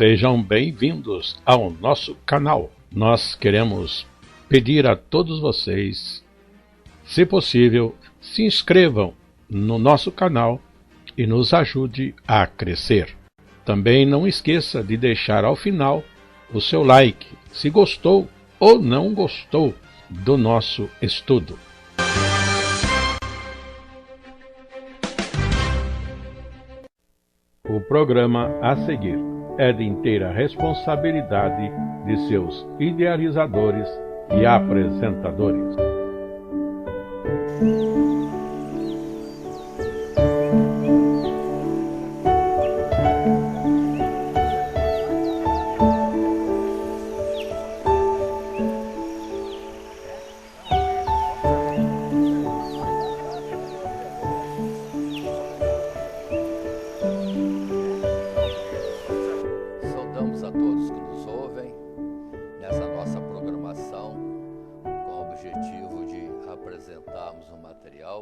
Sejam bem-vindos ao nosso canal. Nós queremos pedir a todos vocês, se possível, se inscrevam no nosso canal e nos ajude a crescer. Também não esqueça de deixar ao final o seu like, se gostou ou não gostou do nosso estudo. O programa a seguir é de inteira responsabilidade de seus idealizadores e apresentadores.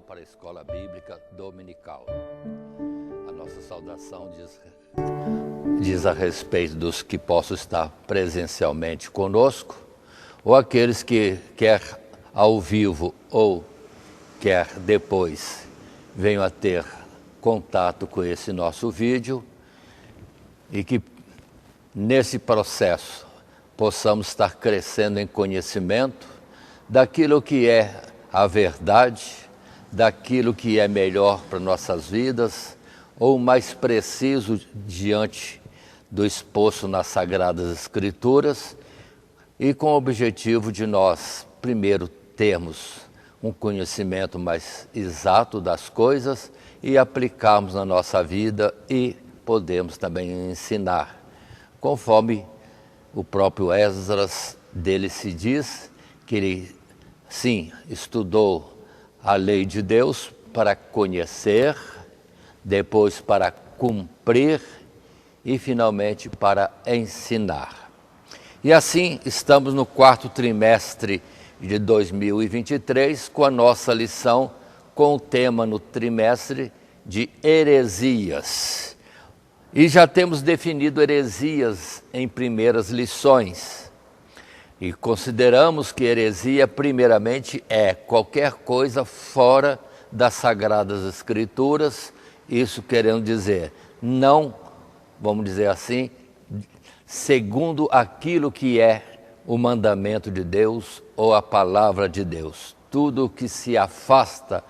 Para a Escola Bíblica Dominical. A nossa saudação diz a respeito dos que possam estar presencialmente conosco, ou aqueles que quer ao vivo ou quer depois venham a ter contato com esse nosso vídeo, e que nesse processo possamos estar crescendo em conhecimento daquilo que é a verdade, daquilo que é melhor para nossas vidas, ou mais preciso diante do exposto nas Sagradas Escrituras, e com o objetivo de nós, primeiro, termos um conhecimento mais exato das coisas e aplicarmos na nossa vida e podemos também ensinar. Conforme o próprio Esdras dele se diz, que ele, sim, estudou a lei de Deus para conhecer, depois para cumprir e finalmente para ensinar. E assim estamos no quarto trimestre de 2023 com a nossa lição com o tema no trimestre de heresias. E já temos definido heresias em primeiras lições. E consideramos que heresia, primeiramente, é qualquer coisa fora das Sagradas Escrituras, isso querendo dizer, não, vamos dizer assim, segundo aquilo que é o mandamento de Deus ou a palavra de Deus. Tudo que se afasta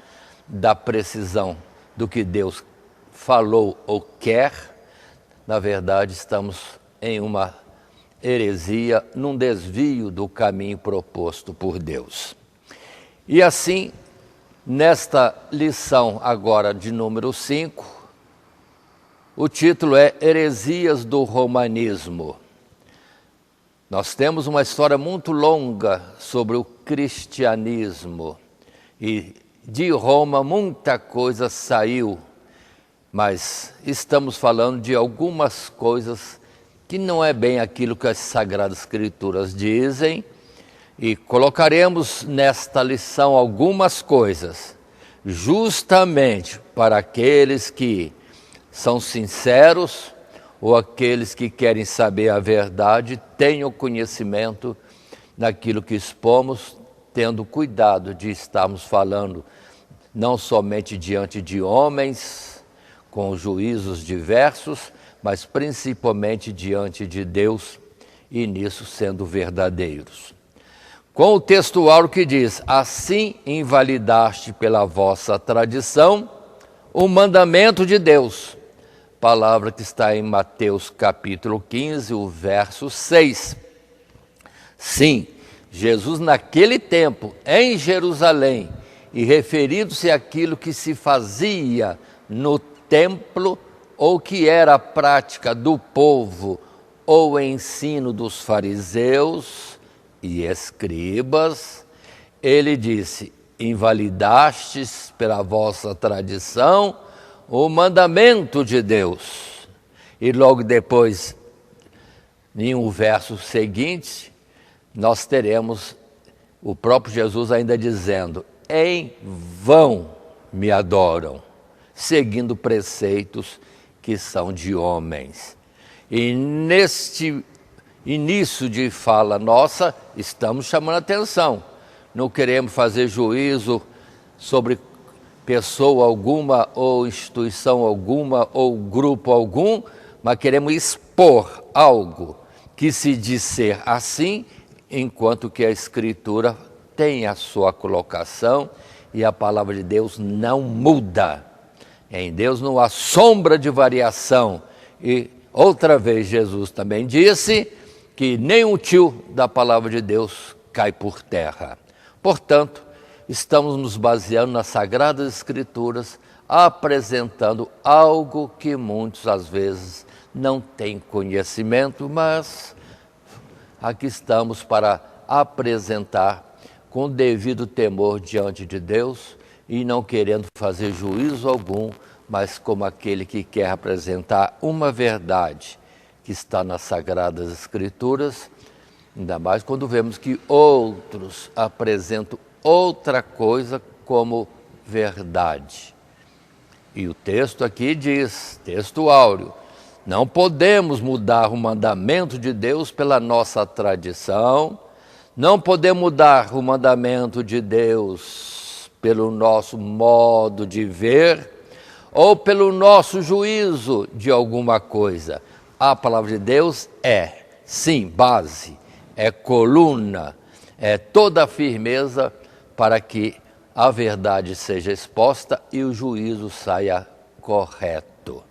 da precisão do que Deus falou ou quer, na verdade, estamos em uma heresia, num desvio do caminho proposto por Deus. E assim, nesta lição agora de número 5, o título é Heresias do Romanismo. Nós temos uma história muito longa sobre o cristianismo e de Roma muita coisa saiu, mas estamos falando de algumas coisas que não é bem aquilo que as Sagradas Escrituras dizem, e colocaremos nesta lição algumas coisas, justamente para aqueles que são sinceros, ou aqueles que querem saber a verdade, tenham conhecimento daquilo que expomos, tendo cuidado de estarmos falando não somente diante de homens, com juízos diversos, mas principalmente diante de Deus, e nisso sendo verdadeiros. Com o textual que diz, assim invalidaste pela vossa tradição o mandamento de Deus, palavra que está em Mateus capítulo 15, o verso 6. Sim, Jesus naquele tempo, em Jerusalém, e referindo-se àquilo que se fazia no templo, ou que era a prática do povo, ou o ensino dos fariseus e escribas, ele disse, invalidastes pela vossa tradição o mandamento de Deus. E logo depois, em um verso seguinte, nós teremos o próprio Jesus ainda dizendo, em vão me adoram, seguindo preceitos que são de homens. E neste início de fala nossa, estamos chamando atenção. Não queremos fazer juízo sobre pessoa alguma, ou instituição alguma, ou grupo algum, mas queremos expor algo que se diz ser assim, enquanto que a Escritura tem a sua colocação e a palavra de Deus não muda. Em Deus não há sombra de variação. E outra vez Jesus também disse que nenhum tio da palavra de Deus cai por terra. Portanto, estamos nos baseando nas Sagradas Escrituras, apresentando algo que muitos às vezes não têm conhecimento, mas aqui estamos para apresentar com devido temor diante de Deus e não querendo fazer juízo algum, mas como aquele que quer apresentar uma verdade que está nas Sagradas Escrituras, ainda mais quando vemos que outros apresentam outra coisa como verdade. E o texto aqui diz, texto áureo, não podemos mudar o mandamento de Deus pela nossa tradição, não podemos mudar o mandamento de Deus pelo nosso modo de ver ou pelo nosso juízo de alguma coisa. A palavra de Deus é, sim, base, é coluna, é toda a firmeza para que a verdade seja exposta e o juízo saia correto.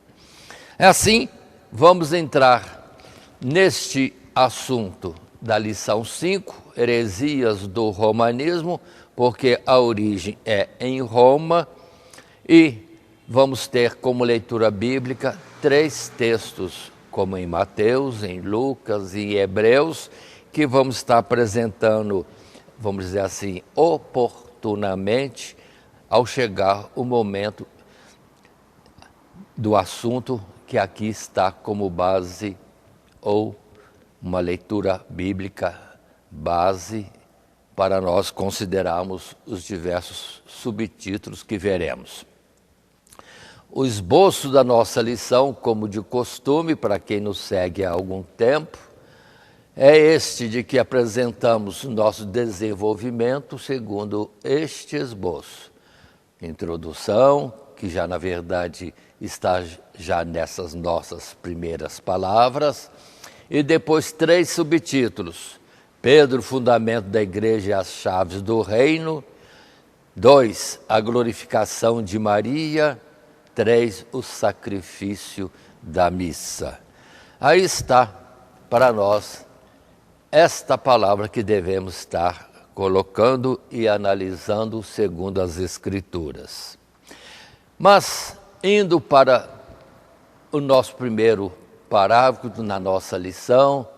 É assim, vamos entrar neste assunto da lição 5, heresias do romanismo, porque a origem é em Roma, e vamos ter como leitura bíblica 3 textos, como em Mateus, em Lucas e em Hebreus, que vamos estar apresentando, vamos dizer assim, oportunamente, ao chegar o momento do assunto que aqui está como base ou uma leitura bíblica base para nós considerarmos os diversos subtítulos que veremos. O esboço da nossa lição, como de costume, para quem nos segue há algum tempo, é este de que apresentamos nosso desenvolvimento segundo este esboço. Introdução, que já na verdade está já nessas nossas primeiras palavras, e depois 3 subtítulos. Pedro, fundamento da igreja e as chaves do reino. 2, a glorificação de Maria. 3, o sacrifício da missa. Aí está para nós esta palavra que devemos estar colocando e analisando segundo as Escrituras. Mas, indo para o nosso primeiro parágrafo na nossa lição,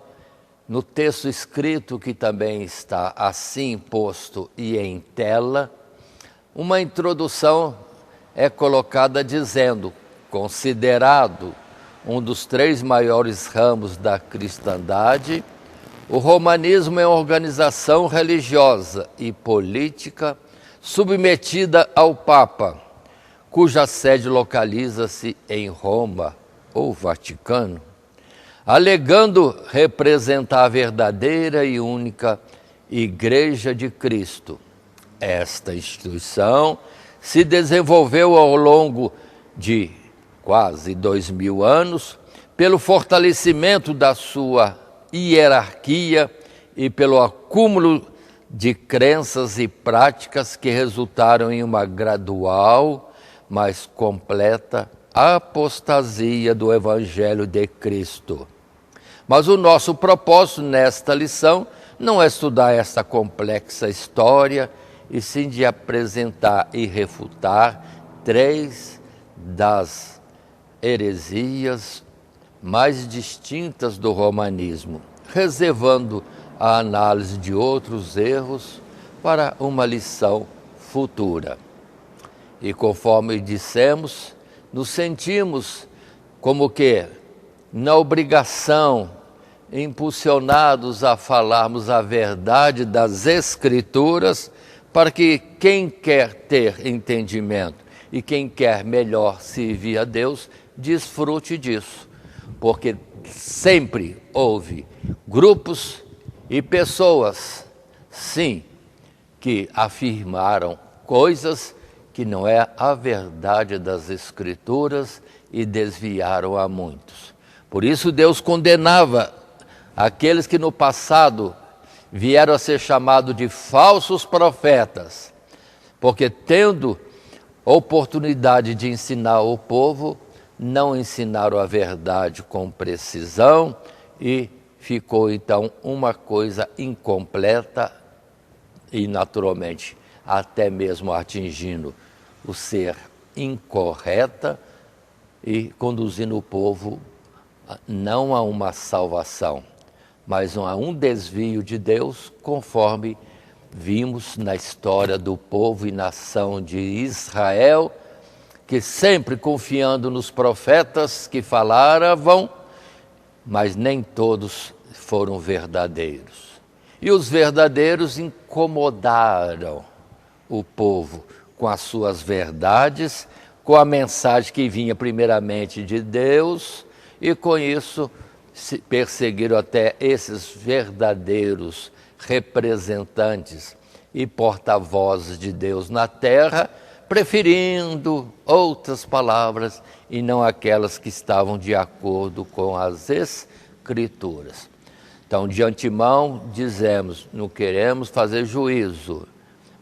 no texto escrito que também está assim posto e em tela, uma introdução é colocada dizendo, considerado um dos 3 maiores ramos da cristandade, o romanismo é uma organização religiosa e política submetida ao Papa, cuja sede localiza-se em Roma ou Vaticano, alegando representar a verdadeira e única Igreja de Cristo. Esta instituição se desenvolveu ao longo de quase 2000 anos pelo fortalecimento da sua hierarquia e pelo acúmulo de crenças e práticas que resultaram em uma gradual, mas completa apostasia do Evangelho de Cristo. Mas o nosso propósito nesta lição não é estudar esta complexa história, e sim de apresentar e refutar 3 das heresias mais distintas do romanismo, reservando a análise de outros erros para uma lição futura. E conforme dissemos, nos sentimos como que na obrigação, impulsionados a falarmos a verdade das Escrituras, para que quem quer ter entendimento e quem quer melhor servir a Deus, desfrute disso. porque sempre houve grupos e pessoas, sim, que afirmaram coisas que não é a verdade das Escrituras e desviaram a muitos. Por isso Deus condenava aqueles que no passado vieram a ser chamados de falsos profetas, porque tendo oportunidade de ensinar o povo, não ensinaram a verdade com precisão e ficou então uma coisa incompleta e naturalmente até mesmo atingindo o ser incorreta e conduzindo o povo não a uma salvação, mas a um desvio de Deus, conforme vimos na história do povo e nação de Israel, que sempre confiando nos profetas que falaram, mas nem todos foram verdadeiros. E os verdadeiros incomodaram o povo com as suas verdades, com a mensagem que vinha primeiramente de Deus, e com isso perseguiram até esses verdadeiros representantes e porta-vozes de Deus na terra, preferindo outras palavras e não aquelas que estavam de acordo com as Escrituras. Então, de antemão, dizemos, não queremos fazer juízo,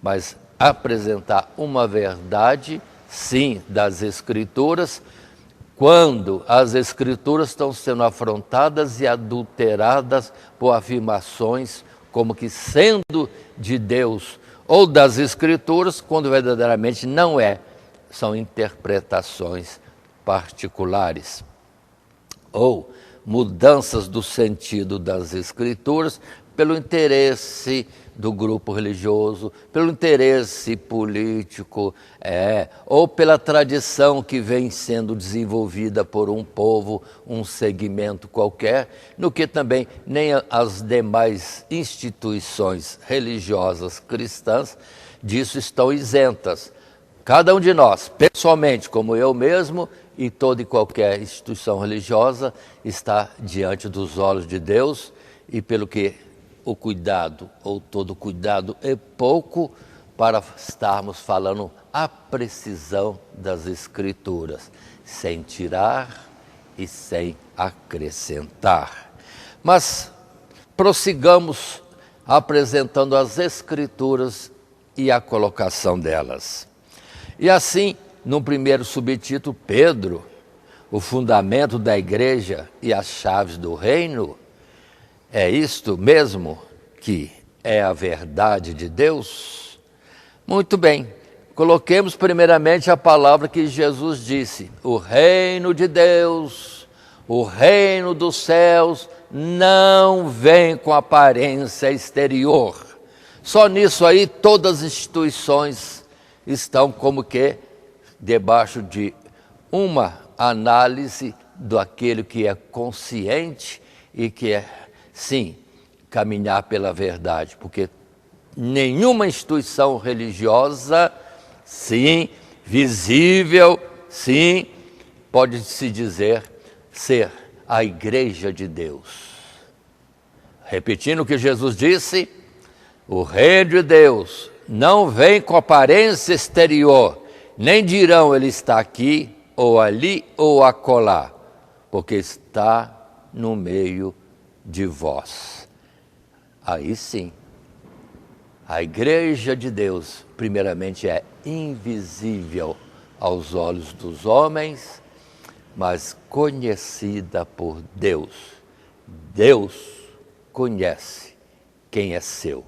mas apresentar uma verdade, sim, das Escrituras, quando as Escrituras estão sendo afrontadas e adulteradas por afirmações como que sendo de Deus ou das Escrituras, quando verdadeiramente não é, são interpretações particulares. Ou mudanças do sentido das Escrituras pelo interesse do grupo religioso, pelo interesse político, ou pela tradição que vem sendo desenvolvida por um povo, um segmento qualquer, no que também nem as demais instituições religiosas cristãs disso estão isentas. Cada um de nós, pessoalmente, como eu mesmo, e toda e qualquer instituição religiosa, está diante dos olhos de Deus, e pelo que o cuidado, ou todo cuidado, é pouco para estarmos falando a precisão das Escrituras, sem tirar e sem acrescentar. Mas prossigamos apresentando as Escrituras e a colocação delas. E assim, no primeiro subtítulo, Pedro, o fundamento da igreja e as chaves do reino, é isto mesmo que é a verdade de Deus? Muito bem, coloquemos primeiramente a palavra que Jesus disse: o reino de Deus, o reino dos céus, não vem com aparência exterior. Só nisso aí todas as instituições estão como que debaixo de uma análise daquele que é consciente e que é, sim, caminhar pela verdade, porque nenhuma instituição religiosa, sim, visível, sim, pode-se dizer ser a igreja de Deus. Repetindo o que Jesus disse, o reino de Deus não vem com aparência exterior, nem dirão ele está aqui, ou ali, ou acolá, porque está no meio de vós. Aí sim, a igreja de Deus, primeiramente, é invisível aos olhos dos homens, mas conhecida por Deus. Deus conhece quem é seu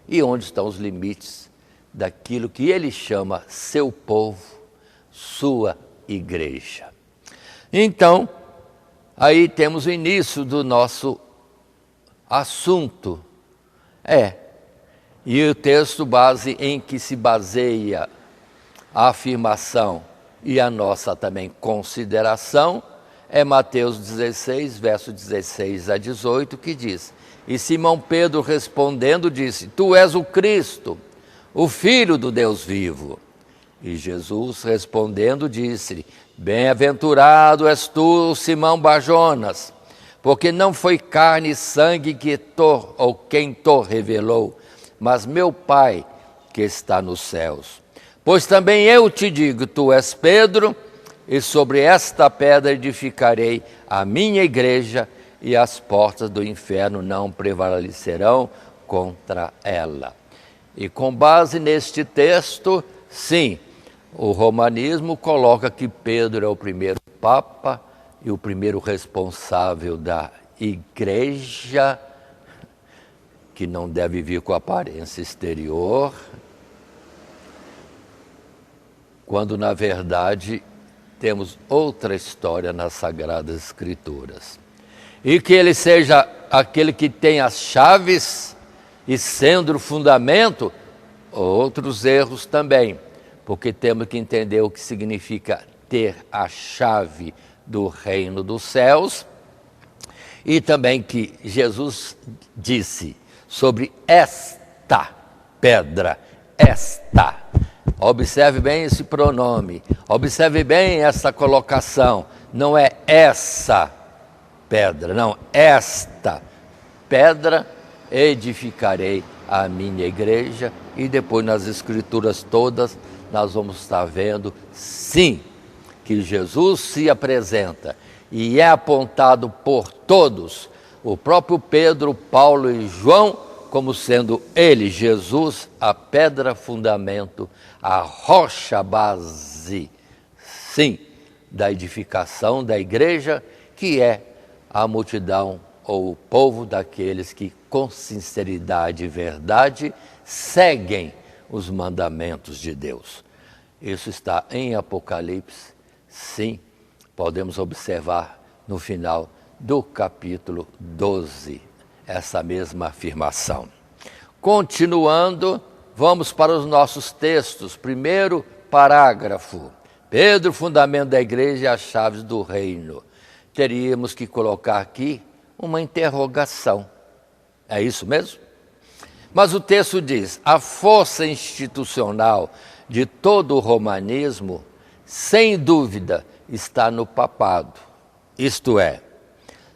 e onde estão os limites daquilo que ele chama seu povo, sua igreja. Então, aí temos o início do nosso assunto. E o texto base em que se baseia a afirmação e a nossa também consideração é Mateus 16, verso 16 a 18, que diz: e Simão Pedro respondendo disse: tu és o Cristo, o Filho do Deus vivo. E Jesus respondendo disse-lhe: Bem-aventurado és tu, Simão Barjonas, porque não foi carne e sangue ou quem te revelou, mas meu Pai que está nos céus. Pois também eu te digo, tu és Pedro, e sobre esta pedra edificarei a minha igreja, e as portas do inferno não prevalecerão contra ela. E com base neste texto, sim, o romanismo coloca que Pedro é o primeiro Papa e o primeiro responsável da igreja, que não deve vir com aparência exterior, quando na verdade temos outra história nas Sagradas Escrituras. E que ele seja aquele que tem as chaves e sendo o fundamento, outros erros também, porque temos que entender o que significa ter a chave do reino dos céus, e também que Jesus disse sobre esta pedra, esta. Observe bem esse pronome, observe bem essa colocação, não é essa pedra, não, esta pedra edificarei a minha igreja. E depois nas escrituras todas nós vamos estar vendo, sim, que Jesus se apresenta e é apontado por todos, o próprio Pedro, Paulo e João, como sendo ele, Jesus, a pedra fundamento, a rocha base, sim, da edificação da igreja, que é a multidão ou o povo daqueles que com sinceridade e verdade seguem os mandamentos de Deus. Isso está em Apocalipse, sim, podemos observar no final do capítulo 12, essa mesma afirmação. Continuando, vamos para os nossos textos. Primeiro parágrafo: Pedro, fundamento da igreja e as chaves do reino. Teríamos que colocar aqui uma interrogação. É isso mesmo? Mas o texto diz: a força institucional de todo o romanismo, sem dúvida, está no papado. Isto é,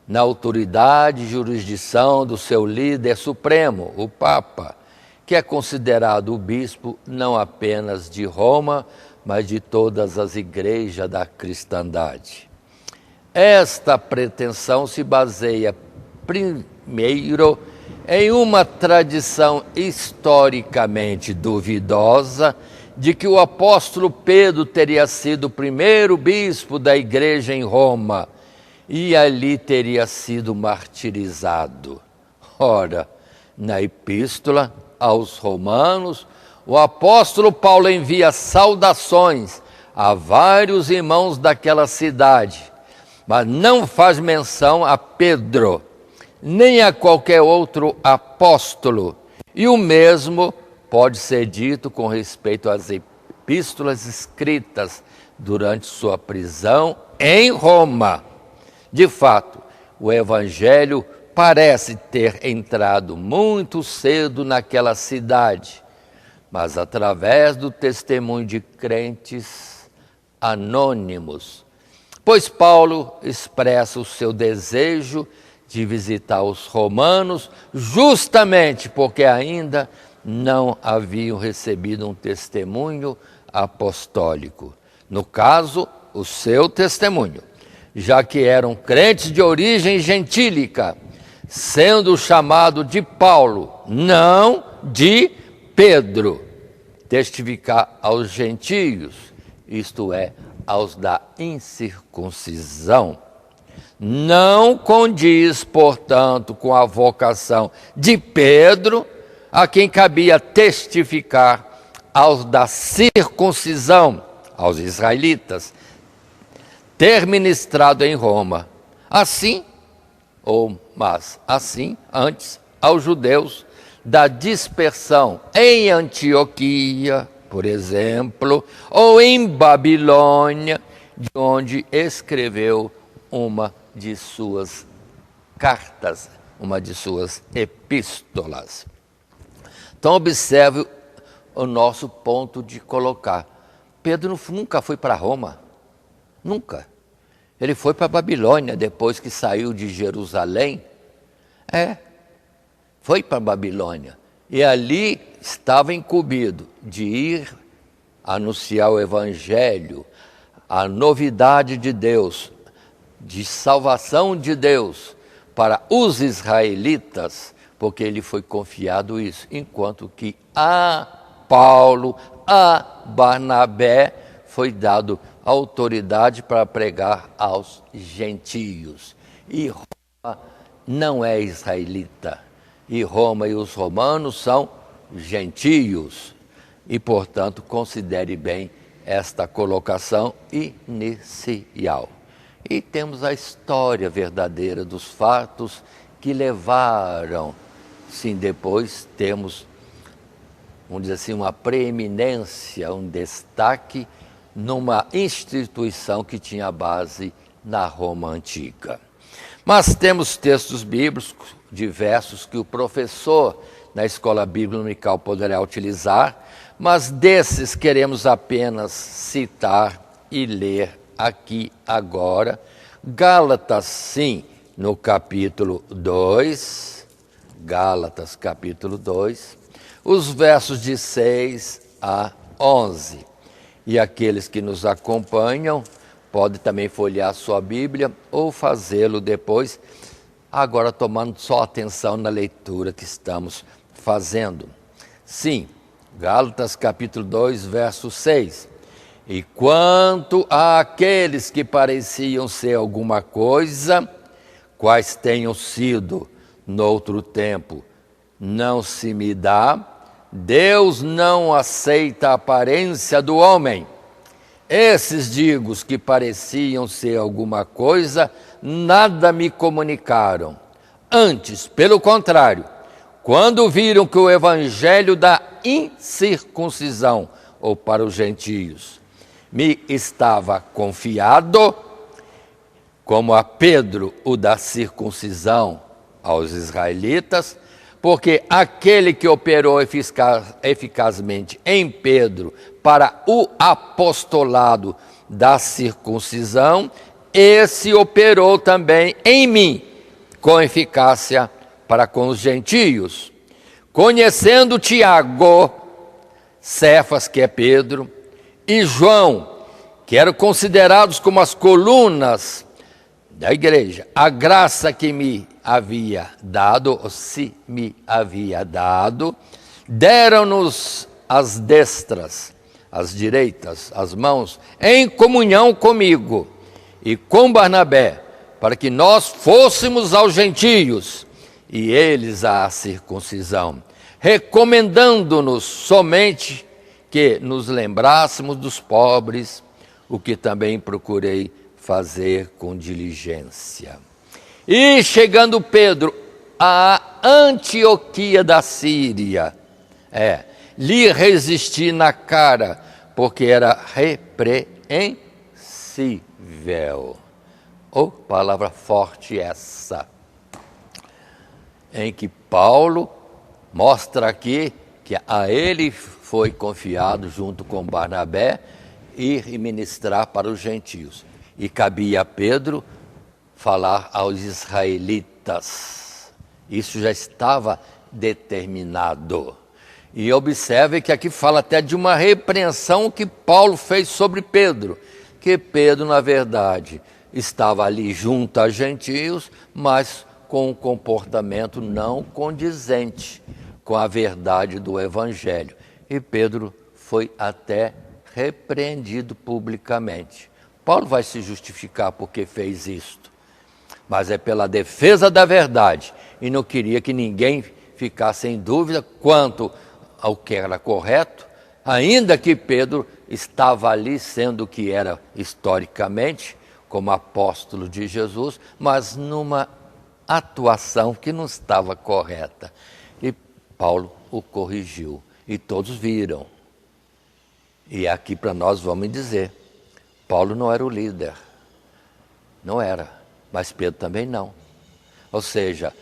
na autoridade e jurisdição do seu líder supremo, o Papa, que é considerado o bispo não apenas de Roma, mas de todas as igrejas da cristandade. Esta pretensão se baseia, primeiro, em uma tradição historicamente duvidosa de que o apóstolo Pedro teria sido o primeiro bispo da igreja em Roma e ali teria sido martirizado. Ora, na epístola aos Romanos, o apóstolo Paulo envia saudações a vários irmãos daquela cidade, mas não faz menção a Pedro, nem a qualquer outro apóstolo. E o mesmo pode ser dito com respeito às epístolas escritas durante sua prisão em Roma. De fato, o evangelho parece ter entrado muito cedo naquela cidade, mas através do testemunho de crentes anônimos, pois Paulo expressa o seu desejo de visitar os romanos justamente porque ainda não haviam recebido um testemunho apostólico. No caso, o seu testemunho, já que eram crentes de origem gentílica, sendo chamado de Paulo, não de Pedro, testificar aos gentios, isto é, aos da incircuncisão. Não condiz, portanto, com a vocação de Pedro, a quem cabia testificar aos da circuncisão, aos israelitas, ter ministrado em Roma. Assim, antes, aos judeus da dispersão em Antioquia, por exemplo, ou em Babilônia, de onde escreveu uma de suas cartas, uma de suas epístolas. Então, observe o nosso ponto de colocar. Pedro nunca foi para Roma, nunca. Ele foi para a Babilônia depois que saiu de Jerusalém. Foi para a Babilônia. E ali estava incumbido de ir anunciar o Evangelho, a novidade de Deus, de salvação de Deus para os israelitas, porque ele foi confiado isso, enquanto que a Paulo, a Barnabé, foi dado autoridade para pregar aos gentios. E Roma não é israelita. E Roma e os romanos são gentios. E, portanto, considere bem esta colocação inicial. E temos a história verdadeira dos fatos que levaram. Sim, depois temos, vamos dizer assim, uma preeminência, um destaque numa instituição que tinha base na Roma antiga. Mas temos textos bíblicos diversos que o professor na escola bíblica dominical poderá utilizar, mas desses queremos apenas citar e ler aqui agora. Gálatas, sim, no capítulo 2, Gálatas capítulo 2, os versos de 6 a 11. E aqueles que nos acompanham podem também folhear sua Bíblia ou fazê-lo depois, agora tomando só atenção na leitura que estamos fazendo. Sim, Gálatas capítulo 2, verso 6. E quanto àqueles que pareciam ser alguma coisa, quais tenham sido noutro tempo, não se me dá. Deus não aceita a aparência do homem. Esses digos que pareciam ser alguma coisa, nada me comunicaram. Antes, pelo contrário, quando viram que o evangelho da incircuncisão, ou para os gentios, me estava confiado, como a Pedro o da circuncisão aos israelitas, porque aquele que operou eficazmente em Pedro para o apostolado da circuncisão, esse operou também em mim com eficácia para com os gentios. Conhecendo Tiago, Cefas, que é Pedro, e João, que eram considerados como as colunas da igreja, a graça que me havia dado, ou se me havia dado, deram-nos as destras, as direitas, as mãos, em comunhão comigo e com Barnabé, para que nós fôssemos aos gentios e eles à circuncisão, recomendando-nos somente que nos lembrássemos dos pobres, o que também procurei fazer com diligência. E chegando Pedro a Antioquia da Síria, lhe resisti na cara, porque era repreensível. Oh, palavra forte essa, em que Paulo mostra aqui que a ele foi confiado, junto com Barnabé, ir e ministrar para os gentios. E cabia a Pedro falar aos israelitas. Isso já estava determinado. E observe que aqui fala até de uma repreensão que Paulo fez sobre Pedro. Que Pedro, na verdade, estava ali junto a gentios, mas com um comportamento não condizente com a verdade do Evangelho. E Pedro foi até repreendido publicamente. Paulo vai se justificar porque fez isto, mas é pela defesa da verdade, e não queria que ninguém ficasse em dúvida quanto ao que era correto, ainda que Pedro estava ali sendo o que era historicamente, como apóstolo de Jesus, mas numa atuação que não estava correta. E Paulo o corrigiu, e todos viram. E aqui para nós vamos dizer, Paulo não era o líder, não era, mas Pedro também não. Ou seja,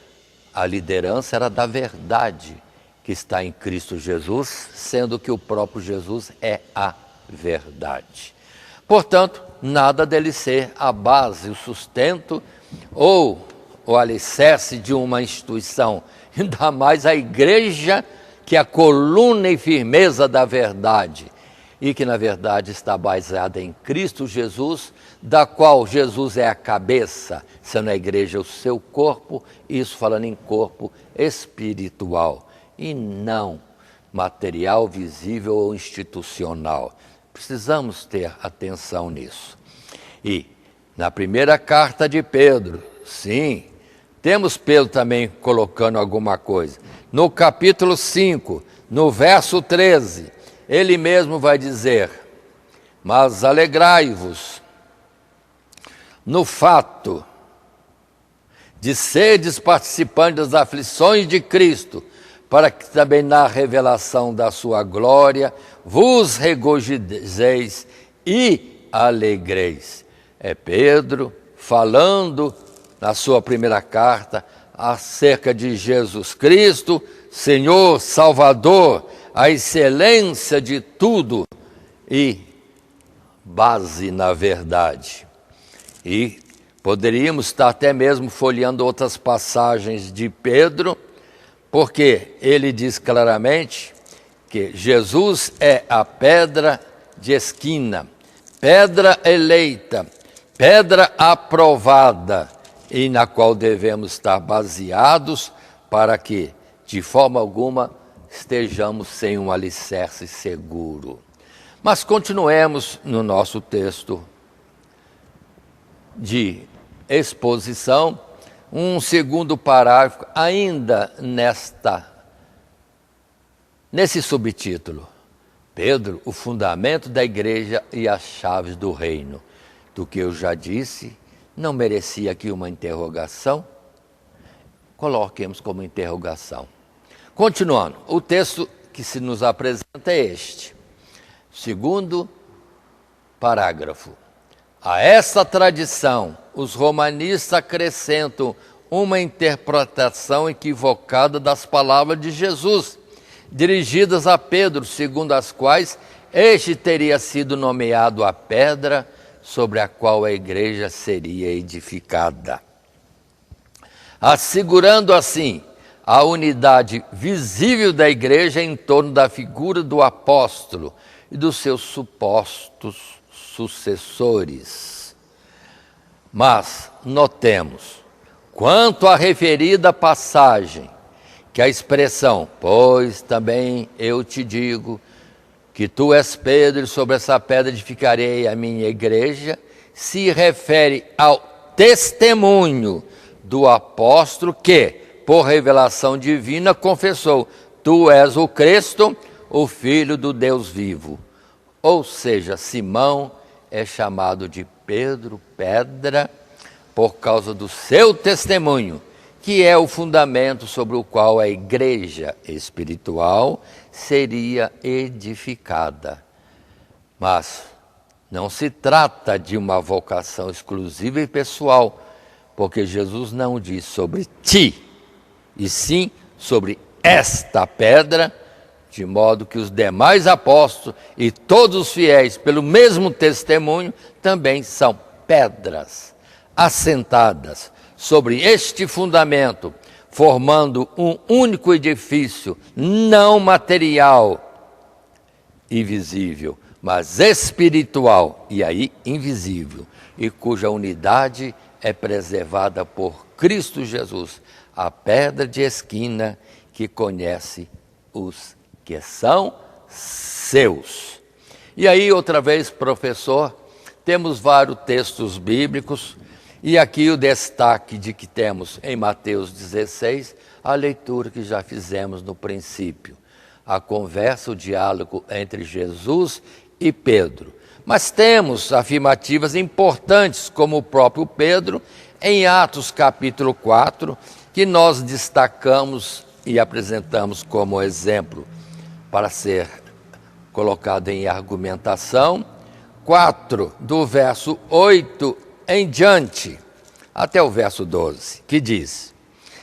a liderança era da verdade que está em Cristo Jesus, sendo que o próprio Jesus é a verdade. Portanto, nada dele ser a base, o sustento ou o alicerce de uma instituição, ainda mais a igreja, que é a coluna e firmeza da verdade, e que na verdade está baseada em Cristo Jesus, da qual Jesus é a cabeça, sendo a igreja o seu corpo, isso falando em corpo espiritual, e não material, visível ou institucional. Precisamos ter atenção nisso. E na primeira carta de Pedro, sim, temos Pedro também colocando alguma coisa. No capítulo 5, no verso 13, ele mesmo vai dizer: mas alegrai-vos no fato de serdes participantes das aflições de Cristo, para que também na revelação da sua glória vos regozijeis e alegreis. É Pedro falando na sua primeira carta acerca de Jesus Cristo, Senhor, Salvador, a excelência de tudo e base na verdade. E poderíamos estar até mesmo folheando outras passagens de Pedro, porque ele diz claramente que Jesus é a pedra de esquina, pedra eleita, pedra aprovada, e na qual devemos estar baseados para que, de forma alguma, estejamos sem um alicerce seguro. Mas continuemos no nosso texto de exposição, um segundo parágrafo, ainda nesse subtítulo: Pedro, o fundamento da igreja e as chaves do reino. Do que eu já disse, não merecia aqui uma interrogação? Coloquemos como interrogação. Continuando, o texto que se nos apresenta é este. Segundo parágrafo. A essa tradição, os romanistas acrescentam uma interpretação equivocada das palavras de Jesus, dirigidas a Pedro, segundo as quais este teria sido nomeado a pedra sobre a qual a igreja seria edificada, assegurando assim a unidade visível da igreja em torno da figura do apóstolo e dos seus supostos sucessores. Mas notemos, quanto à referida passagem, que a expressão, pois também eu te digo que tu és Pedro, e sobre essa pedra edificarei a minha igreja, se refere ao testemunho do apóstolo que, por revelação divina, confessou: tu és o Cristo, o Filho do Deus vivo. Ou seja, Simão é chamado de Pedro, pedra, por causa do seu testemunho, que é o fundamento sobre o qual a igreja espiritual seria edificada. Mas não se trata de uma vocação exclusiva e pessoal, porque Jesus não diz sobre ti, e sim sobre esta pedra, de modo que os demais apóstolos e todos os fiéis, pelo mesmo testemunho, também são pedras assentadas sobre este fundamento, formando um único edifício, não material e visível, mas espiritual, e aí invisível, e cuja unidade é preservada por Cristo Jesus, a pedra de esquina que conhece os que são seus. E aí, outra vez, professor, temos vários textos bíblicos, e aqui o destaque de que temos em Mateus 16, a leitura que já fizemos no princípio, a conversa, o diálogo entre Jesus e Pedro. Mas temos afirmativas importantes, como o próprio Pedro, em Atos capítulo 4, que nós destacamos e apresentamos como exemplo para ser colocado em argumentação. 4, do verso 8 em diante, até o verso 12, que diz: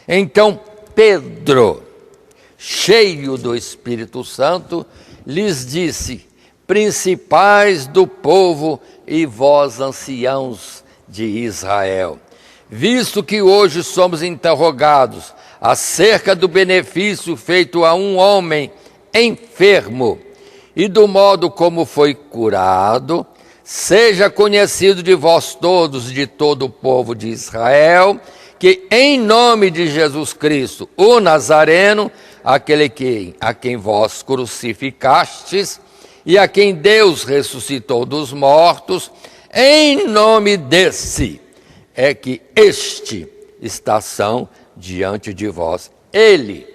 então Pedro, cheio do Espírito Santo, lhes disse: principais do povo e vós, anciãos de Israel. Visto que hoje somos interrogados acerca do benefício feito a um homem enfermo e do modo como foi curado, seja conhecido de vós todos, de todo o povo de Israel, que em nome de Jesus Cristo, o Nazareno, aquele a quem vós crucificastes e a quem Deus ressuscitou dos mortos, em nome desse é que este está são diante de vós. Ele,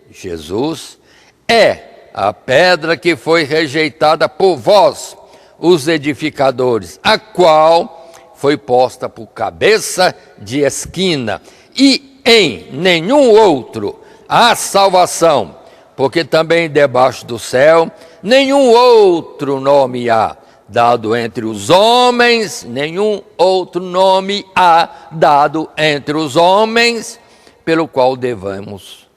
Jesus, é a pedra que foi rejeitada por vós, os edificadores, a qual foi posta por cabeça de esquina, e em nenhum outro há salvação, porque também debaixo do céu nenhum outro nome há dado entre os homens, nenhum outro nome há dado entre os homens, pelo qual devamos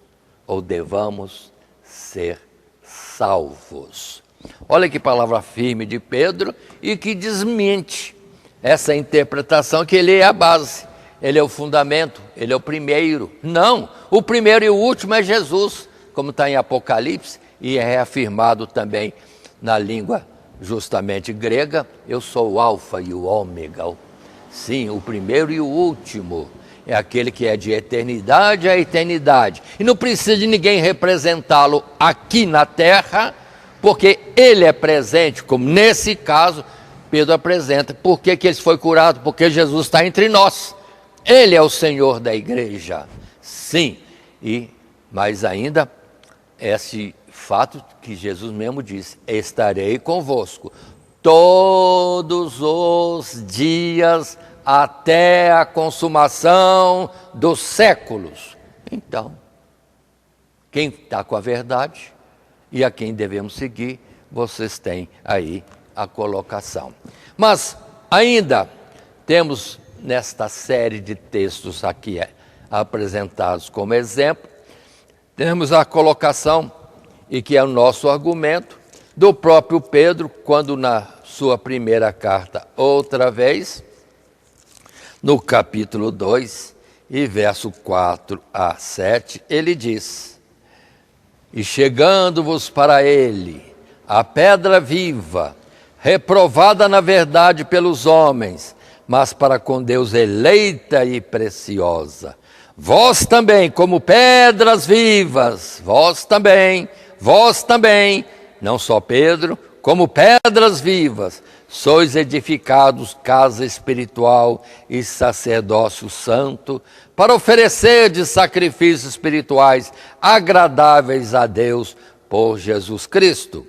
ser salvos. Olha que palavra firme de Pedro e que desmente essa interpretação que ele é a base, ele é o fundamento, ele é o primeiro. Não, o primeiro e o último é Jesus, como está em Apocalipse e é reafirmado também na língua justamente grega. Eu sou o alfa e o ômega. Sim, o primeiro e o último. É aquele que é de eternidade a eternidade. E não precisa de ninguém representá-lo aqui na terra, porque ele é presente, como nesse caso, Pedro apresenta. Por que ele foi curado? Porque Jesus está entre nós. Ele é o Senhor da igreja. Sim, e mais ainda, esse fato que Jesus mesmo disse: estarei convosco todos os dias até a consumação dos séculos. Então, quem está com a verdade e a quem devemos seguir, vocês têm aí a colocação. Mas ainda temos nesta série de textos aqui apresentados como exemplo, temos a colocação, e que é o nosso argumento, do próprio Pedro, quando na sua primeira carta, outra vez, no capítulo 2, e verso 4 a 7, ele diz: e chegando-vos para ele, a pedra viva, reprovada na verdade pelos homens, mas para com Deus eleita e preciosa, vós também, como pedras vivas, vós também, não só Pedro, como pedras vivas, sois edificados casa espiritual e sacerdócio santo, para oferecer de sacrifícios espirituais agradáveis a Deus por Jesus Cristo.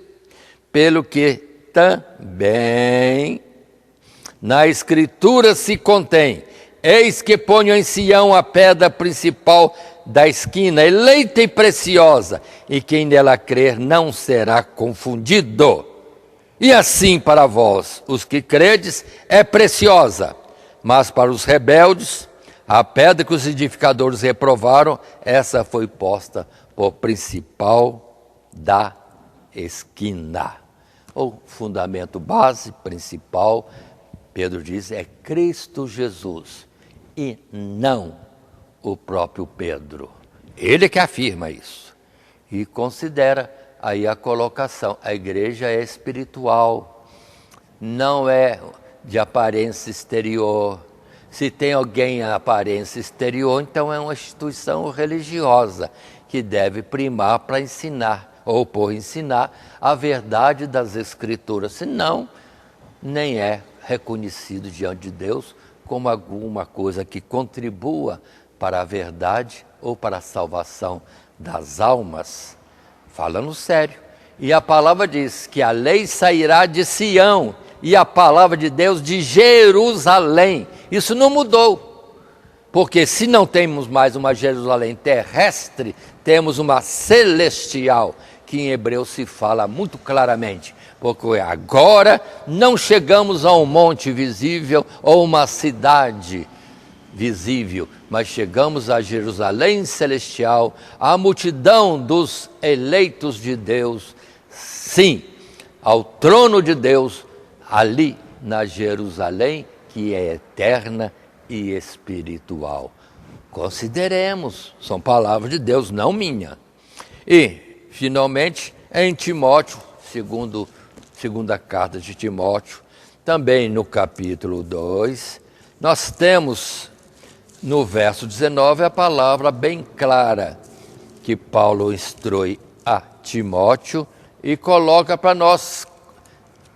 Pelo que também na Escritura se contém: eis que ponho em Sião a pedra principal da esquina, eleita e preciosa, e quem nela crer não será confundido. E assim para vós, os que credes, é preciosa, mas para os rebeldes, a pedra que os edificadores reprovaram, essa foi posta por principal da esquina. O fundamento base, principal, Pedro diz, é Cristo Jesus, e não o próprio Pedro. Ele que afirma isso. E considera aí a colocação: a igreja é espiritual, não é de aparência exterior. Se tem alguém em aparência exterior, então é uma instituição religiosa que deve primar para ensinar, ou por ensinar, a verdade das Escrituras. Senão, nem é reconhecido diante de Deus como alguma coisa que contribua para a verdade ou para a salvação das almas. Falando sério. E a palavra diz que a lei sairá de Sião e a palavra de Deus de Jerusalém. Isso não mudou, porque se não temos mais uma Jerusalém terrestre, temos uma celestial, que em hebreu se fala muito claramente, porque agora não chegamos a um monte visível ou uma cidade visível, mas chegamos a Jerusalém celestial, a multidão dos eleitos de Deus, sim, ao trono de Deus, ali na Jerusalém, que é eterna e espiritual. Consideremos, são palavras de Deus, não minha. E, finalmente, em Timóteo, segunda carta de Timóteo, também no capítulo 2, nós temos no verso 19 a palavra bem clara que Paulo instrui a Timóteo e coloca para nós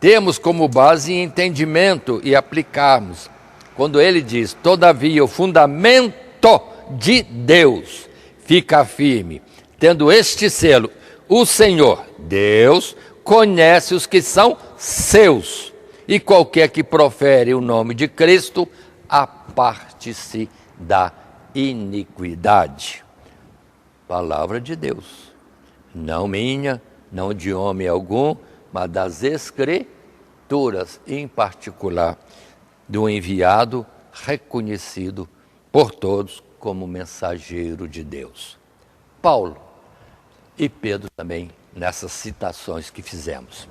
termos como base entendimento e aplicarmos. Quando ele diz: todavia o fundamento de Deus fica firme, tendo este selo: o Senhor, Deus, conhece os que são seus, e qualquer que profere o nome de Cristo, aparte-se da iniquidade. Palavra de Deus, não minha, não de homem algum, mas das Escrituras, em particular, do enviado reconhecido por todos como mensageiro de Deus. Paulo e Pedro também, nessas citações que fizemos.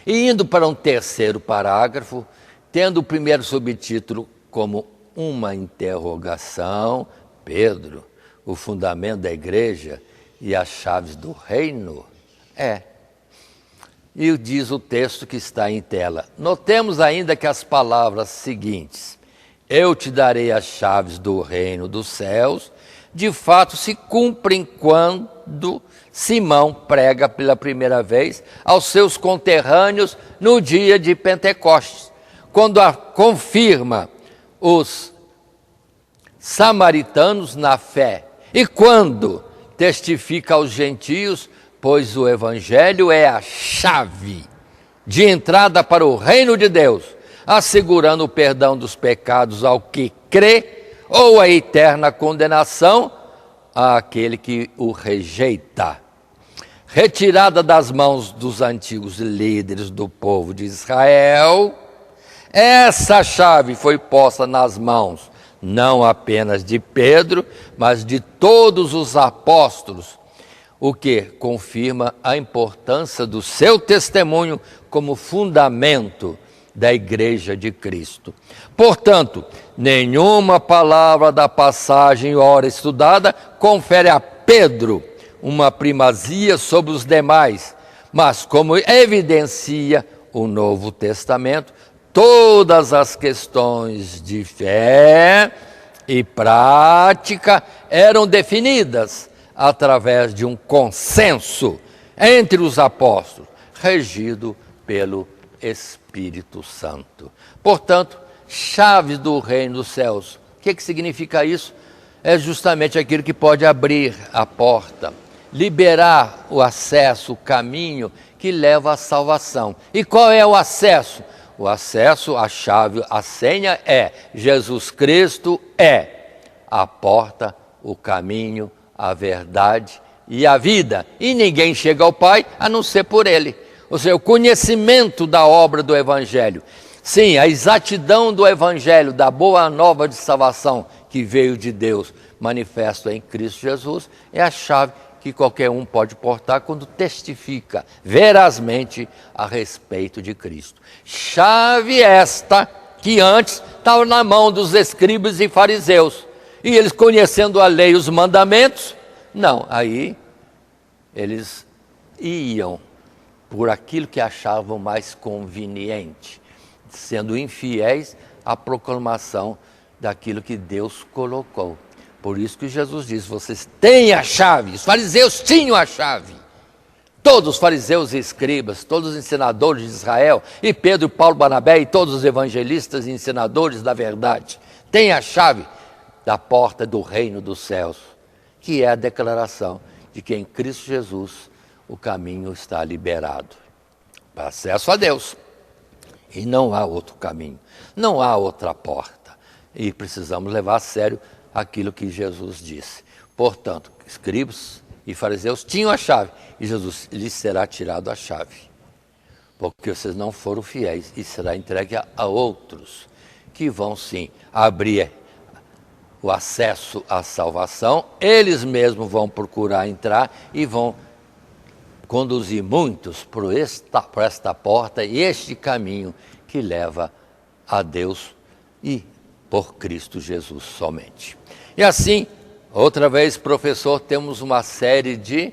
E indo para um terceiro parágrafo, tendo o primeiro subtítulo como uma interrogação: Pedro, o fundamento da igreja e as chaves do reino? E diz o texto que está em tela. Notemos ainda que as palavras seguintes: eu te darei as chaves do reino dos céus, de fato se cumprem quando Simão prega pela primeira vez aos seus conterrâneos no dia de Pentecostes, quando confirma os samaritanos na fé e quando testifica aos gentios, pois o evangelho é a chave de entrada para o reino de Deus, assegurando o perdão dos pecados ao que crê, ou a eterna condenação àquele que o rejeita. Retirada das mãos dos antigos líderes do povo de Israel, essa chave foi posta nas mãos não apenas de Pedro, mas de todos os apóstolos, o que confirma a importância do seu testemunho como fundamento da Igreja de Cristo. Portanto, nenhuma palavra da passagem ora estudada confere a Pedro uma primazia sobre os demais, mas como evidencia o Novo Testamento, todas as questões de fé e prática eram definidas através de um consenso entre os apóstolos, regido pelo Espírito Santo. Portanto, chaves do reino dos céus. O que significa isso? É justamente aquilo que pode abrir a porta, liberar o acesso, o caminho que leva à salvação. E qual é o acesso? O acesso, a chave, a senha é: Jesus Cristo é a porta, o caminho, a verdade e a vida. E ninguém chega ao Pai a não ser por Ele. Ou seja, o conhecimento da obra do Evangelho. Sim, a exatidão do Evangelho, da boa nova de salvação que veio de Deus, manifesto em Cristo Jesus, é a chave que qualquer um pode portar quando testifica verazmente a respeito de Cristo. Chave esta que antes estava na mão dos escribas e fariseus. E eles, conhecendo a lei e os mandamentos, não, aí eles iam por aquilo que achavam mais conveniente, sendo infiéis à proclamação daquilo que Deus colocou. Por isso que Jesus diz: vocês têm a chave. Os fariseus tinham a chave. Todos os fariseus e escribas, todos os ensinadores de Israel, e Pedro, Paulo, Barnabé e todos os evangelistas e ensinadores da verdade, têm a chave da porta do reino dos céus, que é a declaração de que em Cristo Jesus o caminho está liberado para acesso a Deus. E não há outro caminho, não há outra porta. E precisamos levar a sério aquilo que Jesus disse. Portanto, escribas e fariseus tinham a chave, e Jesus lhes será tirado a chave, porque vocês não foram fiéis, e será entregue a outros, que vão sim abrir o acesso à salvação. Eles mesmos vão procurar entrar e vão conduzir muitos por esta porta e este caminho que leva a Deus e por Cristo Jesus somente. E assim, outra vez, professor, temos uma série de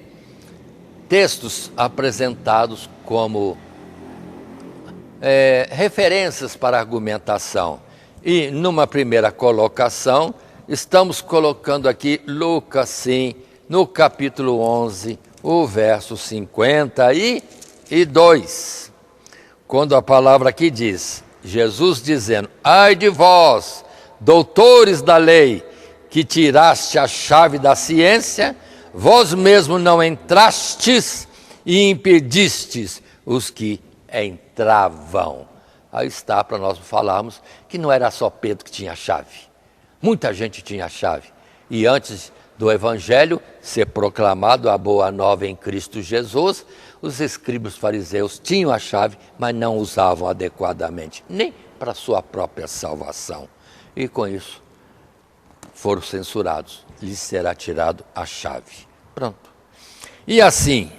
textos apresentados como referências para argumentação. E numa primeira colocação, estamos colocando aqui Lucas, sim, no capítulo 11, o verso 52, quando a palavra aqui diz, Jesus dizendo, ai de vós, doutores da lei, que tiraste a chave da ciência, vós mesmos não entrastes e impedistes os que entravam. Aí está para nós falarmos que não era só Pedro que tinha a chave. Muita gente tinha a chave. E antes do Evangelho ser proclamado, a boa nova em Cristo Jesus, os escribas fariseus tinham a chave, mas não usavam adequadamente, nem para a sua própria salvação. E com isso, foram censurados. Lhes será tirado a chave. Pronto. E assim,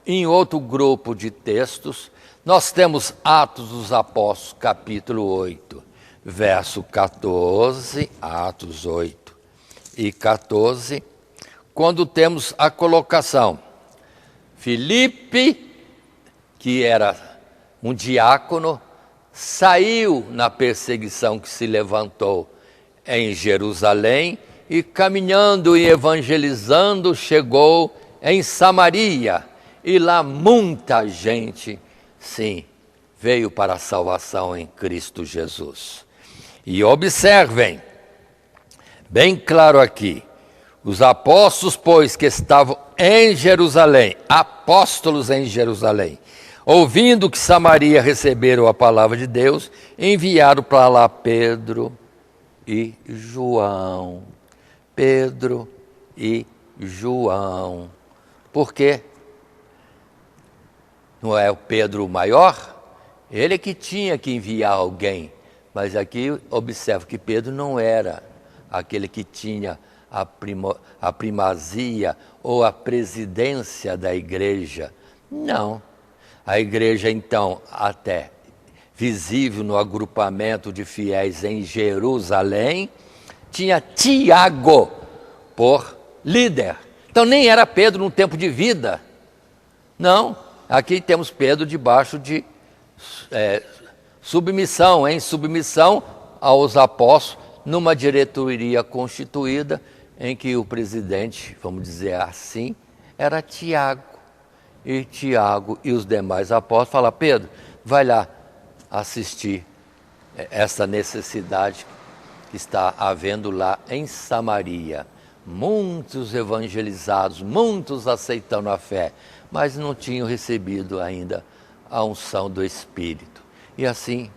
em outro grupo de textos, nós temos Atos dos Apóstolos, capítulo 8, verso 14, Atos 8 e 14, quando temos a colocação. Filipe, que era um diácono, saiu na perseguição que se levantou em Jerusalém e caminhando e evangelizando chegou em Samaria e lá muita gente, sim, veio para a salvação em Cristo Jesus. E observem, bem claro aqui, os apóstolos, pois, que estavam em Jerusalém, apóstolos em Jerusalém, ouvindo que Samaria receberam a palavra de Deus, enviaram para lá Pedro e João. Pedro e João. Por quê? Não é o Pedro o maior? Ele que tinha que enviar alguém. Mas aqui observa que Pedro não era aquele que tinha a primazia ou a presidência da igreja. Não. A igreja, então, até visível no agrupamento de fiéis em Jerusalém, tinha Tiago por líder. Então nem era Pedro no tempo de vida. Não. Aqui temos Pedro debaixo de submissão, em submissão aos apóstolos, numa diretoria constituída, em que o presidente, vamos dizer assim, era Tiago. E Tiago e os demais apóstolos falaram, Pedro, vai lá assistir essa necessidade que está havendo lá em Samaria. Muitos evangelizados, muitos aceitando a fé, mas não tinham recebido ainda a unção do Espírito. E assim,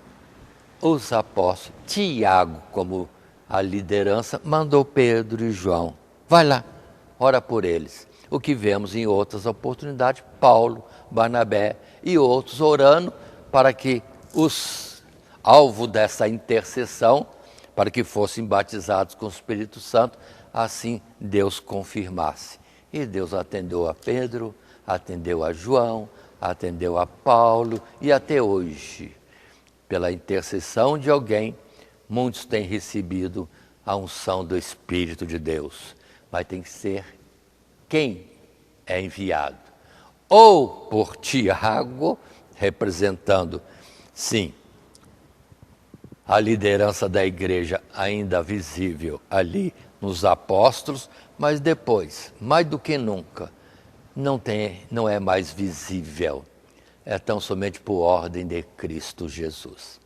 os apóstolos, Tiago, como a liderança, mandou Pedro e João, vai lá, ora por eles. O que vemos em outras oportunidades, Paulo, Barnabé e outros orando para que os alvos dessa intercessão, para que fossem batizados com o Espírito Santo, assim Deus confirmasse. E Deus atendeu a Pedro, atendeu a João, atendeu a Paulo e até hoje, pela intercessão de alguém, muitos têm recebido a unção do Espírito de Deus. Mas tem que ser quem é enviado. Ou por Tiago, representando, sim, a liderança da igreja ainda visível ali nos apóstolos, mas depois, mais do que nunca, não é mais visível. É tão somente por ordem de Cristo Jesus.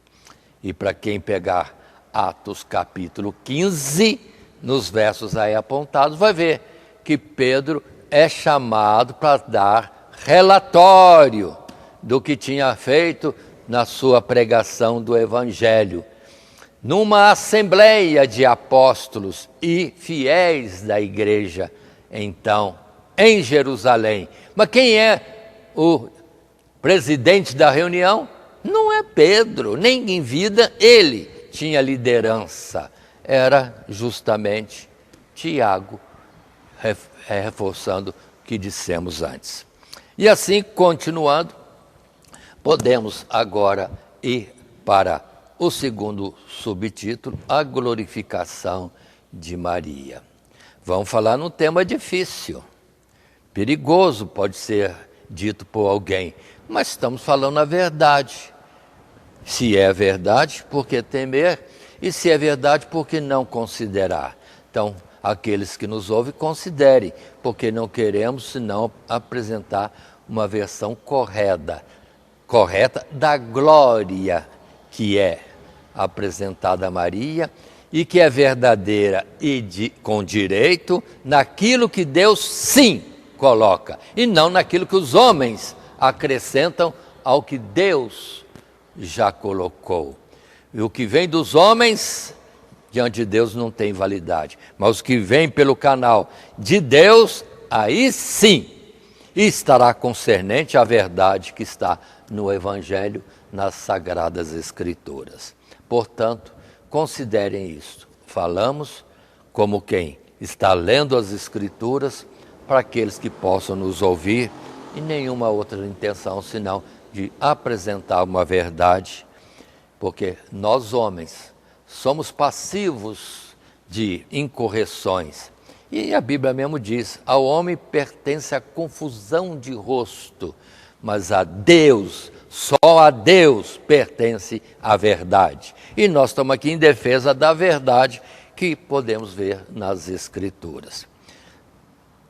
E para quem pegar Atos capítulo 15, nos versos aí apontados, vai ver que Pedro é chamado para dar relatório do que tinha feito na sua pregação do Evangelho. Numa assembleia de apóstolos e fiéis da igreja, então, em Jerusalém. Mas quem é o presidente da reunião? Não é Pedro, nem em vida ele tinha liderança. Era justamente Tiago, reforçando o que dissemos antes. E assim, continuando, podemos agora ir para o segundo subtítulo, a glorificação de Maria. Vamos falar num tema difícil, perigoso, pode ser dito por alguém, mas estamos falando a verdade. Se é verdade, por que temer? E se é verdade, por que não considerar? Então, aqueles que nos ouvem, considerem, porque não queremos senão apresentar uma versão correta da glória que é apresentada a Maria e que é verdadeira e com direito naquilo que Deus sim coloca e não naquilo que os homens acrescentam ao que Deus já colocou. E o que vem dos homens, diante de Deus não tem validade. Mas o que vem pelo canal de Deus, aí sim, estará concernente à verdade que está no Evangelho, nas Sagradas Escrituras. Portanto, considerem isto. Falamos como quem está lendo as Escrituras para aqueles que possam nos ouvir e nenhuma outra intenção senão de apresentar uma verdade, porque nós homens somos passivos de incorreções. E a Bíblia mesmo diz, ao homem pertence a confusão de rosto, mas a Deus, só a Deus pertence a verdade. E nós estamos aqui em defesa da verdade que podemos ver nas Escrituras.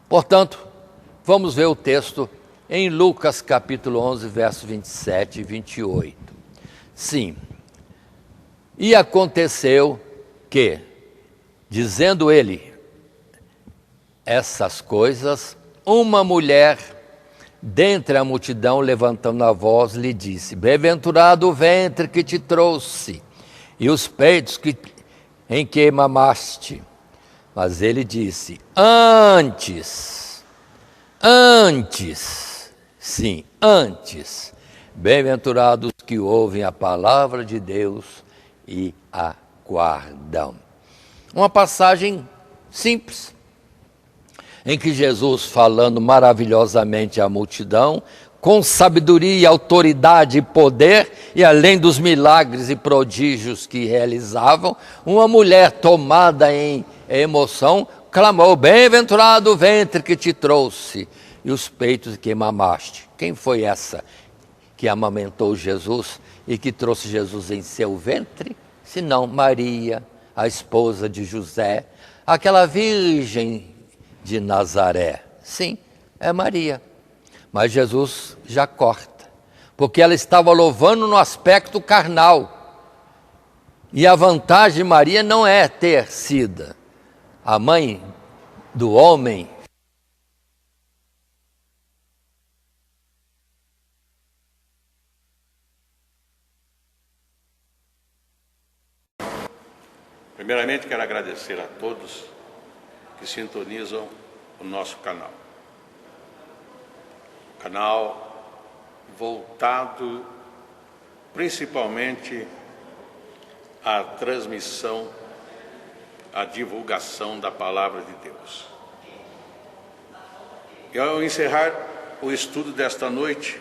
Portanto, vamos ver o texto em Lucas capítulo 11, versos 27 e 28. Sim, e aconteceu que, dizendo ele essas coisas, uma mulher dentre a multidão, levantando a voz, lhe disse: bem-aventurado o ventre que te trouxe e os peitos em que mamaste. Mas ele disse: antes, sim, antes, bem-aventurados que ouvem a palavra de Deus e a guardam. Uma passagem simples, em que Jesus, falando maravilhosamente à multidão, com sabedoria, autoridade e poder, e além dos milagres e prodígios que realizavam, uma mulher tomada em emoção, clamou: bem-aventurado o ventre que te trouxe e os peitos que mamaste. Quem foi essa que amamentou Jesus e que trouxe Jesus em seu ventre? Senão Maria, a esposa de José, aquela virgem de Nazaré. Sim, é Maria. Mas Jesus já corta, porque ela estava louvando no aspecto carnal. E a vantagem de Maria não é ter sido a mãe do homem. Primeiramente, quero agradecer a todos que sintonizam o nosso canal. Canal voltado principalmente à transmissão, à divulgação da Palavra de Deus. E ao encerrar o estudo desta noite,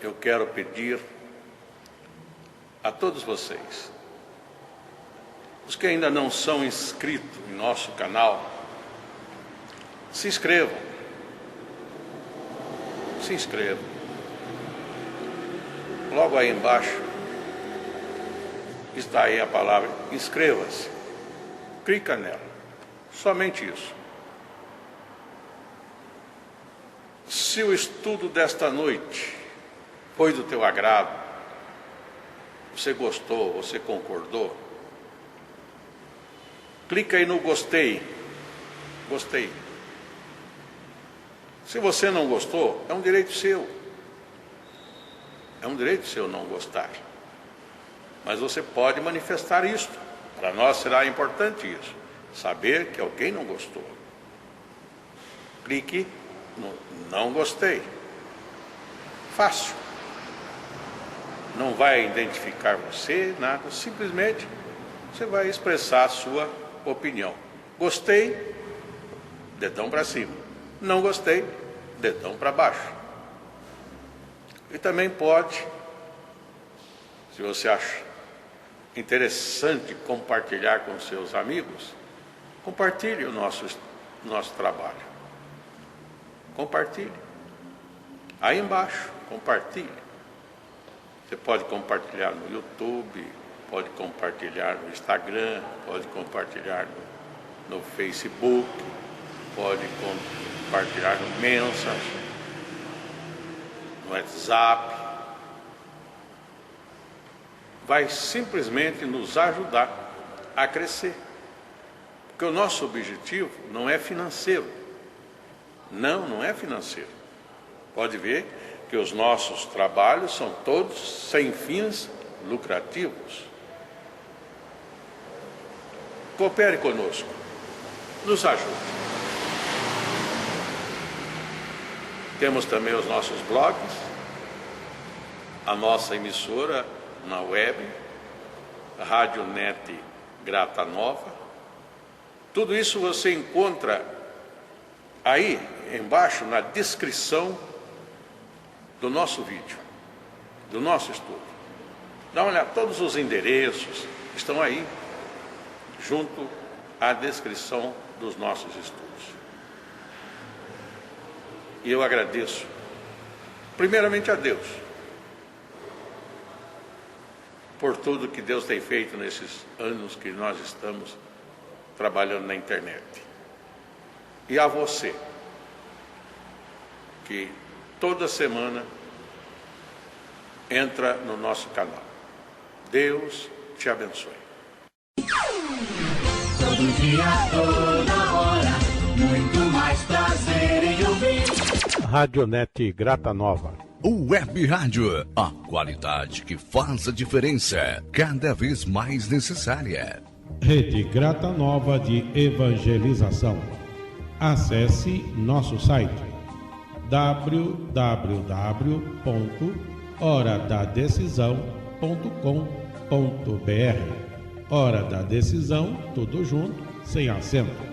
eu quero pedir a todos vocês, os que ainda não são inscritos em nosso canal, se inscrevam. Se inscrevam. Logo aí embaixo está aí a palavra inscreva-se. Clica nela. Somente isso. Se o estudo desta noite foi do teu agrado, você gostou, você concordou, clica aí no gostei. Gostei. Se você não gostou, é um direito seu. É um direito seu não gostar. Mas você pode manifestar isso. Para nós será importante isso. Saber que alguém não gostou. Clique no não gostei. Fácil. Não vai identificar você, nada. Simplesmente você vai expressar a sua opinião. Gostei, dedão para cima. Não gostei, dedão para baixo. E também pode, se você acha interessante compartilhar com seus amigos, compartilhe o nosso trabalho. Compartilhe. Aí embaixo, compartilhe. Você pode compartilhar no YouTube, pode compartilhar no Instagram, pode compartilhar no Facebook, pode compartilhar no Messenger, no WhatsApp. Vai simplesmente nos ajudar a crescer. Porque o nosso objetivo não é financeiro. Não é financeiro. Pode ver que os nossos trabalhos são todos sem fins lucrativos. Coopere conosco. Nos ajude. Temos também os nossos blogs, a nossa emissora na web, Rádio Net Grata Nova. Tudo isso você encontra aí embaixo na descrição do nosso vídeo, do nosso estudo. Dá uma olhada, todos os endereços estão aí, junto à descrição dos nossos estudos. E eu agradeço, primeiramente a Deus, por tudo que Deus tem feito nesses anos que nós estamos trabalhando na internet. E a você, que toda semana entra no nosso canal. Deus te abençoe. Todo dia, toda hora, muito mais prazer em ouvir. Radionet Grata Nova. Web Rádio, a qualidade que faz a diferença, cada vez mais necessária. Rede Grata Nova de Evangelização. Acesse nosso site www.horadadecisão.com.br. Hora da Decisão, tudo junto, sem acento.